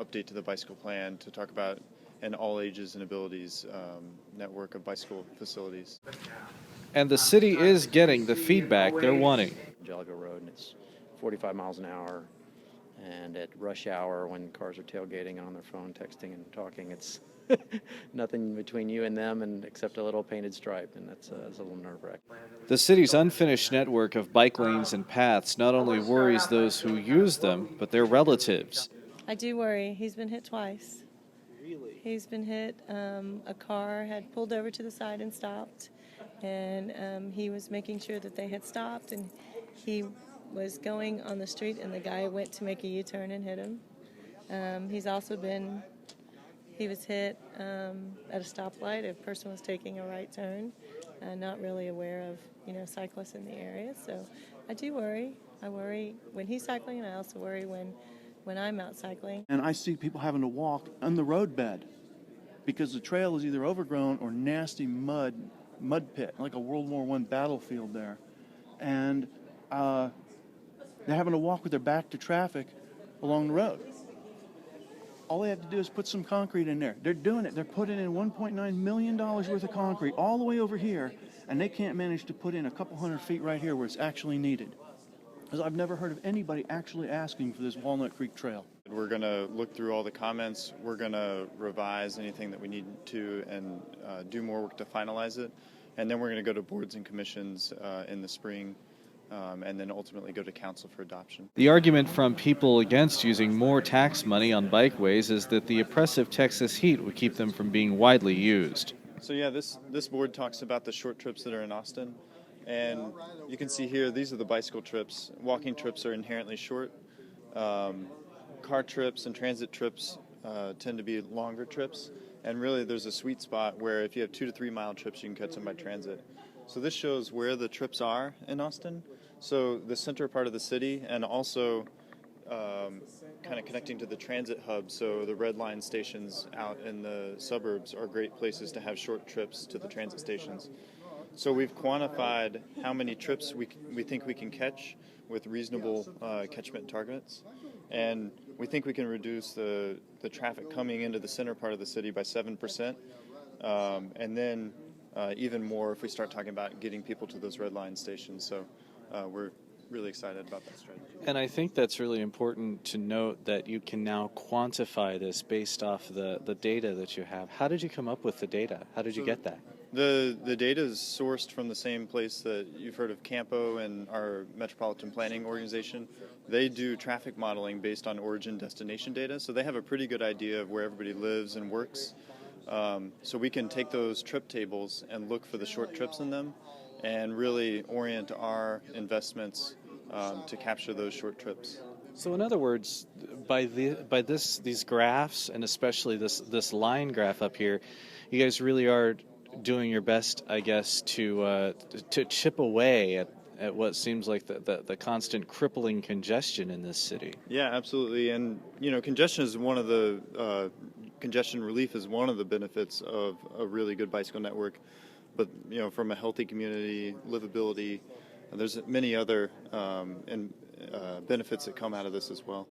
update to the bicycle plan to talk about an all ages and abilities network of bicycle facilities. And the city is getting the feedback they're wanting. Jellicoe Road, and it's 45 miles an hour. And at rush hour, when cars are tailgating on their phone, texting and talking, it's nothing between you and them, and except a little painted stripe, and that's a little nerve-wracking. The city's unfinished network of bike lanes and paths not only worries those who use them, but their relatives. I do worry. He's been hit twice. Really? He's been hit. A car had pulled over to the side and stopped, and he was making sure that they had stopped, and he was going on the street, and the guy went to make a U-turn and hit him. He was hit at a stoplight. A person was taking a right turn, not really aware of, cyclists in the area. So I do worry. I worry when he's cycling, and I also worry when I'm out cycling. And I see people having to walk on the roadbed because the trail is either overgrown or nasty mud pit, like a World War I battlefield there. And they're having to walk with their back to traffic along the road. All they have to do is put some concrete in there. They're doing it. They're putting in $1.9 million worth of concrete all the way over here, and they can't manage to put in a couple hundred feet right here where it's actually needed. Because I've never heard of anybody actually asking for this Walnut Creek Trail. We're going to look through all the comments. We're going to revise anything that we need to and do more work to finalize it. And then we're going to go to boards and commissions in the spring. And then ultimately go to council for adoption. The argument from people against using more tax money on bikeways is that the oppressive Texas heat would keep them from being widely used. So yeah, this board talks about the short trips that are in Austin. And you can see here, these are the bicycle trips. Walking trips are inherently short. Car trips and transit trips tend to be longer trips. And really there's a sweet spot where if you have 2 to 3 mile trips, you can catch them by transit. So this shows where the trips are in Austin. So the center part of the city, and also kind of connecting to the transit hub. So the red line stations out in the suburbs are great places to have short trips to the transit stations. So we've quantified how many trips we think we can catch with reasonable catchment targets. And we think we can reduce the traffic coming into the center part of the city by 7%. And then even more if we start talking about getting people to those red line stations. So we're really excited about that strategy. And I think that's really important to note that you can now quantify this based off the data that you have. How did you come up with the data? How did you get that? The data is sourced from the same place that you've heard of Campo and our Metropolitan Planning Organization. They do traffic modeling based on origin destination data, so they have a pretty good idea of where everybody lives and works. So we can take those trip tables and look for the short trips in them and really orient our investments to capture those short trips. So in other words, by these graphs, and especially this line graph up here, you guys really are doing your best, I guess, to chip away at what seems like the constant crippling congestion in this city. Yeah, absolutely. And congestion relief is one of the benefits of a really good bicycle network. But from a healthy community, livability, there's many other benefits that come out of this as well.